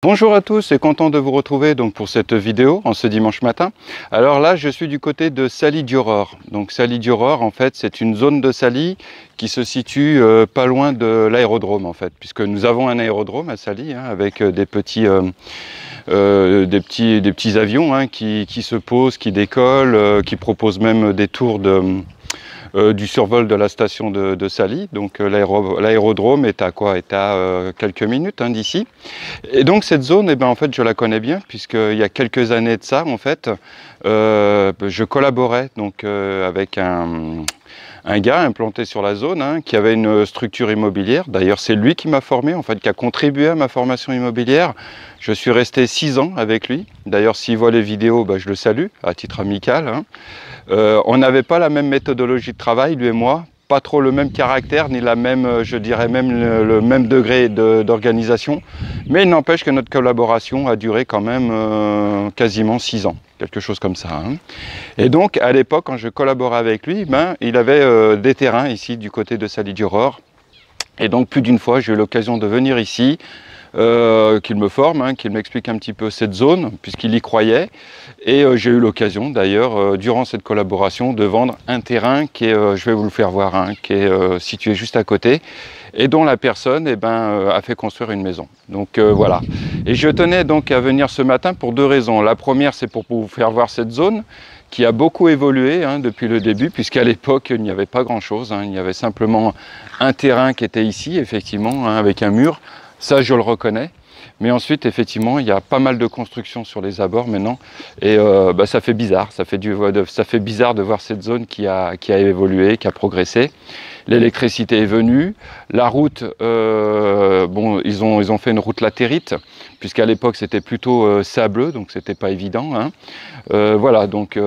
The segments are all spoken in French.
Bonjour à tous et content de vous retrouver donc pour cette vidéo en ce dimanche matin. Alors là je suis du côté de Saly-du-Aurore. Donc Saly-du-Aurore en fait c'est une zone de Saly qui se situe pas loin de l'aérodrome en fait, puisque nous avons un aérodrome à Saly avec des petits avions qui se posent, qui décollent, qui proposent même des tours du survol de la station de Saly. Donc l'aérodrome est à quoi? Est à quelques minutes d'ici. Et donc cette zone, en fait, je la connais bien, puisqu'il y a quelques années de ça, en fait, je collaborais donc avec un gars implanté sur la zone qui avait une structure immobilière. D'ailleurs, c'est lui qui m'a formé, en fait, qui a contribué à ma formation immobilière. Je suis resté 6 ans avec lui. D'ailleurs, s'il voit les vidéos, je le salue à titre amical. On n'avait pas la même méthodologie de travail, lui et moi. Pas trop le même caractère, ni la même, je dirais même le même degré d'organisation. Mais il n'empêche que notre collaboration a duré quand même quasiment 6 ans, quelque chose comme ça. Et donc, à l'époque, quand je collaborais avec lui, il avait des terrains ici, du côté de Saly-du-Aurore. Et donc, plus d'une fois, j'ai eu l'occasion de venir ici, qu'il me forme, qu'il m'explique un petit peu cette zone, puisqu'il y croyait. Et j'ai eu l'occasion, d'ailleurs, durant cette collaboration, de vendre un terrain qui est, je vais vous le faire voir, qui est situé juste à côté, et dont la personne a fait construire une maison. Donc voilà. Et je tenais donc à venir ce matin pour 2 raisons. La première, c'est pour vous faire voir cette zone, qui a beaucoup évolué depuis le début, puisqu'à l'époque, il n'y avait pas grand-chose. Il y avait simplement un terrain qui était ici, effectivement, avec un mur. Ça, je le reconnais. Mais ensuite, effectivement, il y a pas mal de constructions sur les abords maintenant. Et ça fait bizarre. Ça fait bizarre de voir cette zone qui a évolué, qui a progressé. L'électricité est venue. La route, ils ont fait une route latérite, puisqu'à l'époque, c'était plutôt sableux, donc c'était pas évident. Voilà, donc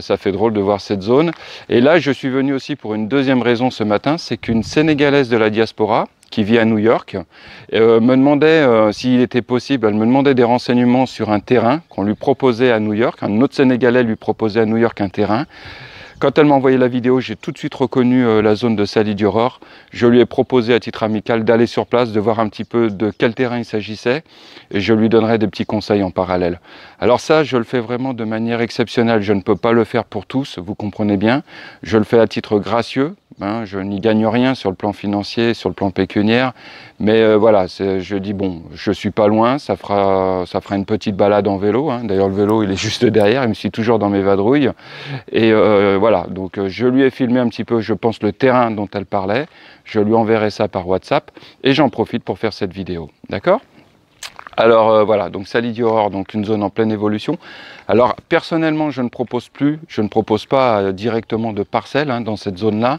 ça fait drôle de voir cette zone. Et là, je suis venu aussi pour une deuxième raison ce matin, c'est qu'une Sénégalaise de la diaspora, qui vit à New York, me demandait s'il était possible, elle me demandait des renseignements sur un terrain qu'on lui proposait à New York. Un autre Sénégalais lui proposait à New York un terrain. Quand elle m'a envoyé la vidéo, j'ai tout de suite reconnu la zone de Saly-du-Aurore. Je lui ai proposé à titre amical d'aller sur place, de voir un petit peu de quel terrain il s'agissait, et je lui donnerai des petits conseils en parallèle. Alors ça, je le fais vraiment de manière exceptionnelle. Je ne peux pas le faire pour tous, vous comprenez bien. Je le fais à titre gracieux. Je n'y gagne rien sur le plan financier, sur le plan pécuniaire, mais voilà, je dis bon, je suis pas loin, ça fera une petite balade en vélo. D'ailleurs, le vélo, il est juste derrière, il me suit toujours dans mes vadrouilles. Et voilà, donc je lui ai filmé un petit peu, je pense, le terrain dont elle parlait. Je lui enverrai ça par WhatsApp et j'en profite pour faire cette vidéo. D'accord ? Alors voilà, donc Saly-du-Aurore, donc une zone en pleine évolution. Alors personnellement, je ne propose pas directement de parcelles dans cette zone-là.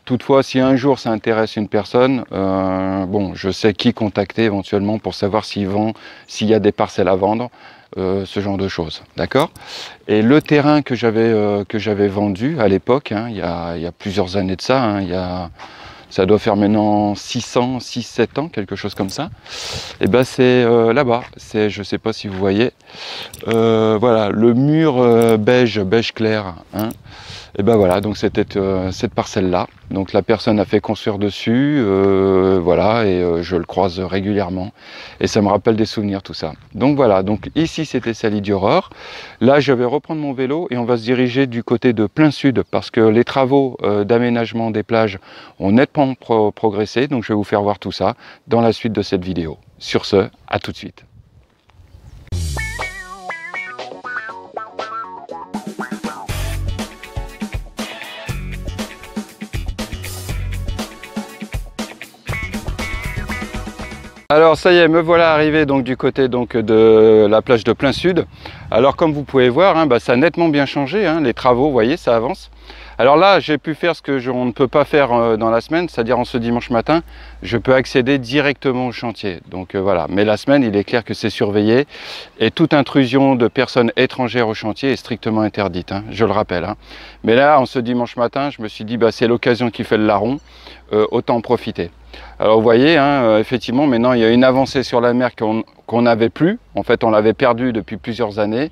Toutefois, si un jour ça intéresse une personne, je sais qui contacter éventuellement pour savoir s'il y a des parcelles à vendre, ce genre de choses, d'accord? Et le terrain que j'avais vendu à l'époque, il y a plusieurs années de ça, ça doit faire maintenant 6-7 ans, quelque chose comme ça. Et c'est là-bas, je ne sais pas si vous voyez, voilà, le mur beige clair. Et voilà, donc c'était cette parcelle-là. Donc la personne a fait construire dessus, voilà, et je le croise régulièrement. Et ça me rappelle des souvenirs, tout ça. Donc voilà, donc ici c'était Saly-du-Aurore. Là, je vais reprendre mon vélo et on va se diriger du côté de plein sud, parce que les travaux d'aménagement des plages ont nettement progressé. Donc je vais vous faire voir tout ça dans la suite de cette vidéo. Sur ce, à tout de suite. Alors ça y est, me voilà arrivé donc du côté de la plage de plein sud. Alors comme vous pouvez voir, ça a nettement bien changé, les travaux, vous voyez, ça avance. Alors là, j'ai pu faire ce que on ne peut pas faire dans la semaine, c'est-à-dire en ce dimanche matin, je peux accéder directement au chantier. Donc voilà, mais la semaine, il est clair que c'est surveillé et toute intrusion de personnes étrangères au chantier est strictement interdite, je le rappelle. Mais là, en ce dimanche matin, je me suis dit, c'est l'occasion qui fait le larron, autant en profiter. Alors vous voyez, effectivement, maintenant il y a une avancée sur la mer qu'on n'avait plus. En fait, on l'avait perdue depuis plusieurs années.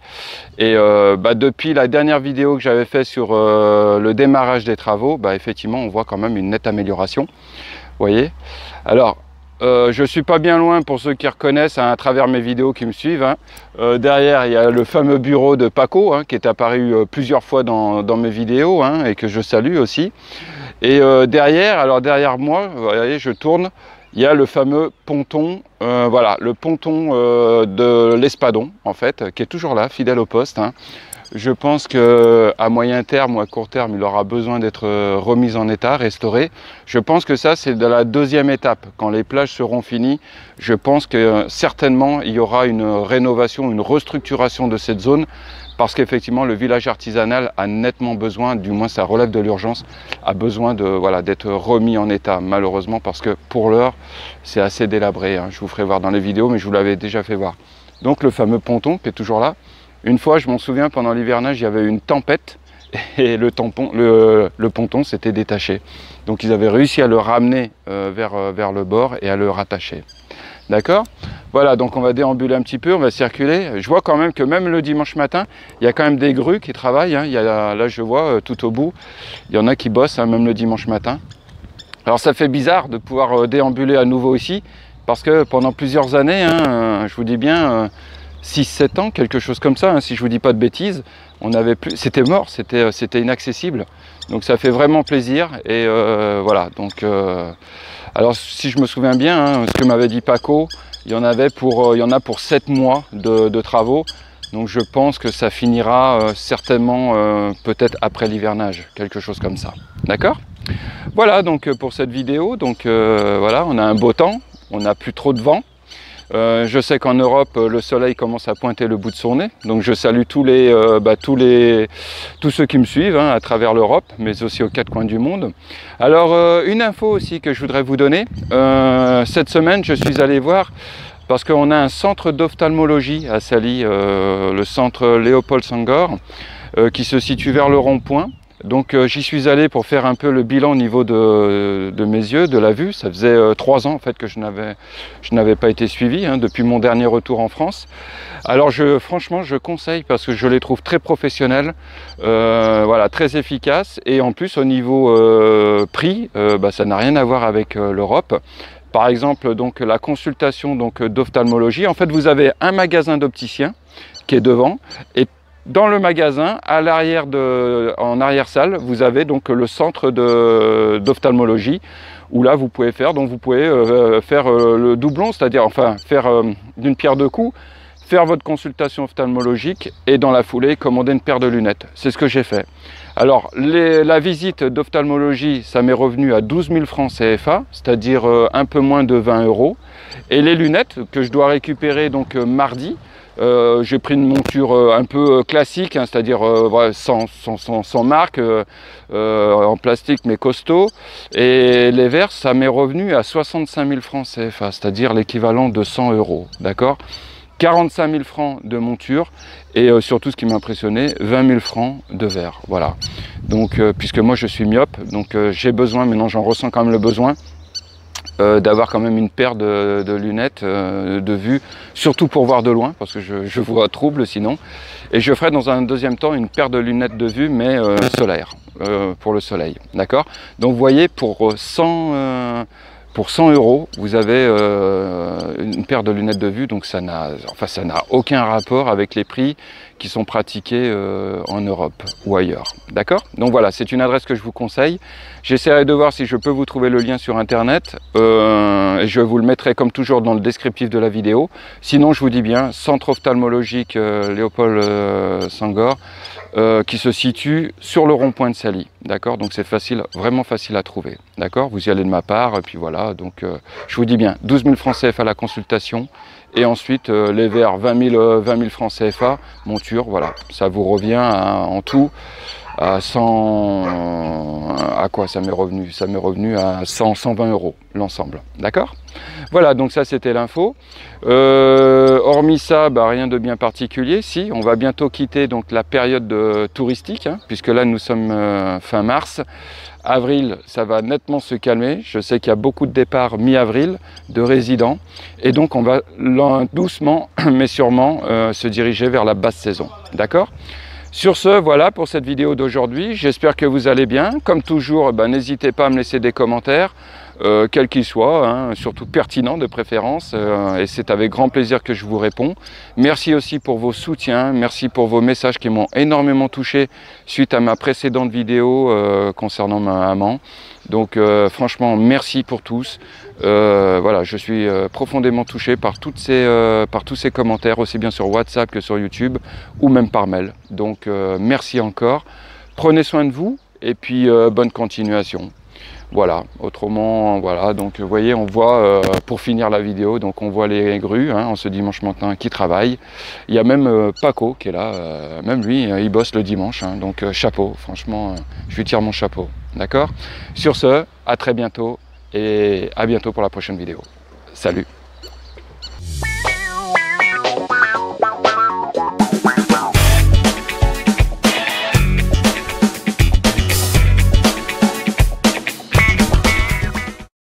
Et depuis la dernière vidéo que j'avais faite sur le démarrage des travaux, effectivement, on voit quand même une nette amélioration. Vous voyez. Alors, Je suis pas bien loin pour ceux qui reconnaissent hein, à travers mes vidéos qui me suivent. Hein. Derrière, il y a le fameux bureau de Paco hein, qui est apparu plusieurs fois dans mes vidéos hein, et que je salue aussi. Et derrière, alors derrière moi, vous voyez, je tourne, il y a le fameux ponton, voilà, le ponton de l'Espadon en fait, qui est toujours là, fidèle au poste. Hein. Je pense qu'à moyen terme ou à court terme, il aura besoin d'être remis en état, restauré. Je pense que ça, c'est de la deuxième étape. Quand les plages seront finies, je pense que certainement, il y aura une rénovation, une restructuration de cette zone parce qu'effectivement, le village artisanal a nettement besoin, du moins ça relève de l'urgence, a besoin de, voilà, d'être remis en état, malheureusement, parce que pour l'heure, c'est assez délabré. Hein. Je vous ferai voir dans les vidéos, mais je vous l'avais déjà fait voir. Donc le fameux ponton qui est toujours là. Une fois, je m'en souviens, pendant l'hivernage, il y avait une tempête et le ponton s'était détaché. Donc ils avaient réussi à le ramener vers le bord et à le rattacher. D'accord? Voilà, donc on va déambuler un petit peu, on va circuler. Je vois quand même que même le dimanche matin, il y a quand même des grues qui travaillent. Hein. Il y a, là, je vois tout au bout, il y en a qui bossent, hein, même le dimanche matin. Alors ça fait bizarre de pouvoir déambuler à nouveau ici, parce que pendant plusieurs années, hein, je vous dis bien... 6-7 ans, quelque chose comme ça, hein, si je vous dis pas de bêtises, on avait plus, c'était mort, c'était inaccessible. Donc ça fait vraiment plaisir et voilà. Donc alors si je me souviens bien, hein, ce que m'avait dit Paco, il y en a pour 7 mois de travaux. Donc je pense que ça finira certainement peut-être après l'hivernage, quelque chose comme ça. D'accord? Voilà donc pour cette vidéo. Donc voilà, on a un beau temps, on n'a plus trop de vent. Je sais qu'en Europe, le soleil commence à pointer le bout de son nez. Donc je salue tous ceux qui me suivent hein, à travers l'Europe, mais aussi aux 4 coins du monde. Alors, une info aussi que je voudrais vous donner. Cette semaine, je suis allé voir, parce qu'on a un centre d'ophtalmologie à Sali, le centre Léopold Senghor, qui se situe vers le rond-point. Donc j'y suis allé pour faire un peu le bilan au niveau de mes yeux, de la vue. Ça faisait 3 ans en fait que je n'avais pas été suivi hein, depuis mon dernier retour en France. Alors franchement je conseille parce que je les trouve très professionnels, voilà, très efficaces et en plus au niveau prix, ça n'a rien à voir avec l'Europe. Par exemple donc la consultation d'ophtalmologie, en fait vous avez un magasin d'opticien qui est devant et dans le magasin, en arrière-salle, vous avez donc le centre d'ophtalmologie où là vous pouvez faire le doublon, c'est-à-dire enfin faire d'une pierre deux coups, faire votre consultation ophtalmologique et dans la foulée commander une paire de lunettes. C'est ce que j'ai fait. Alors la visite d'ophtalmologie, ça m'est revenu à 12 000 francs CFA, c'est-à-dire un peu moins de 20 €. Et les lunettes que je dois récupérer donc mardi, j'ai pris une monture un peu classique, hein, c'est-à-dire sans marque, en plastique mais costaud. Et les verres, ça m'est revenu à 65 000 francs CFA, c'est-à-dire l'équivalent de 100 €. D'accord ? 45 000 francs de monture et surtout ce qui m'a impressionné, 20 000 francs de verre. Voilà. Donc, puisque moi je suis myope, donc j'ai besoin, maintenant j'en ressens quand même le besoin, d'avoir quand même une paire de lunettes de vue, surtout pour voir de loin, parce que je vois trouble sinon. Et je ferai dans un deuxième temps une paire de lunettes de vue, mais solaire, pour le soleil. D'accord ? Donc vous voyez, pour 100 €, vous avez une paire de lunettes de vue, donc ça n'a aucun rapport avec les prix qui sont pratiqués en Europe ou ailleurs. D'accord ? Donc voilà, c'est une adresse que je vous conseille. J'essaierai de voir si je peux vous trouver le lien sur internet et je vous le mettrai comme toujours dans le descriptif de la vidéo. Sinon, je vous dis bien, centre ophtalmologique Léopold Senghor, qui se situe sur le rond-point de Sali. D'accord ? Donc c'est facile, vraiment facile à trouver. D'accord ? Vous y allez de ma part, et puis voilà. Donc je vous dis bien, 12 000 francs CFA la consultation, et ensuite les verres 20 000 francs CFA, monture, voilà. Ça vous revient en tout à 100... À quoi ça m'est revenu? Ça m'est revenu à 120 € l'ensemble. D'accord? Voilà, donc ça c'était l'info. Hormis ça, rien de bien particulier. Si, on va bientôt quitter donc la période touristique, hein, puisque là nous sommes fin mars. Avril, ça va nettement se calmer. Je sais qu'il y a beaucoup de départs mi-avril de résidents. Et donc on va doucement, mais sûrement, se diriger vers la basse saison. D'accord ? Sur ce, voilà pour cette vidéo d'aujourd'hui. J'espère que vous allez bien. Comme toujours, n'hésitez pas à me laisser des commentaires. quel qu'il soit, hein, surtout pertinent de préférence, et c'est avec grand plaisir que je vous réponds. Merci aussi pour vos soutiens, merci pour vos messages qui m'ont énormément touché suite à ma précédente vidéo concernant ma maman. Donc franchement, merci pour tous. Voilà, je suis profondément touché par tous ces commentaires, aussi bien sur WhatsApp que sur YouTube, ou même par mail. Donc merci encore. Prenez soin de vous, et puis bonne continuation. Voilà, autrement, voilà, donc vous voyez, on voit, pour finir la vidéo, donc on voit les grues, hein, en ce dimanche matin, qui travaillent. Il y a même Paco qui est là, même lui, il bosse le dimanche, hein, donc chapeau, franchement, je lui tire mon chapeau, d'accord? Sur ce, à très bientôt, et à bientôt pour la prochaine vidéo. Salut!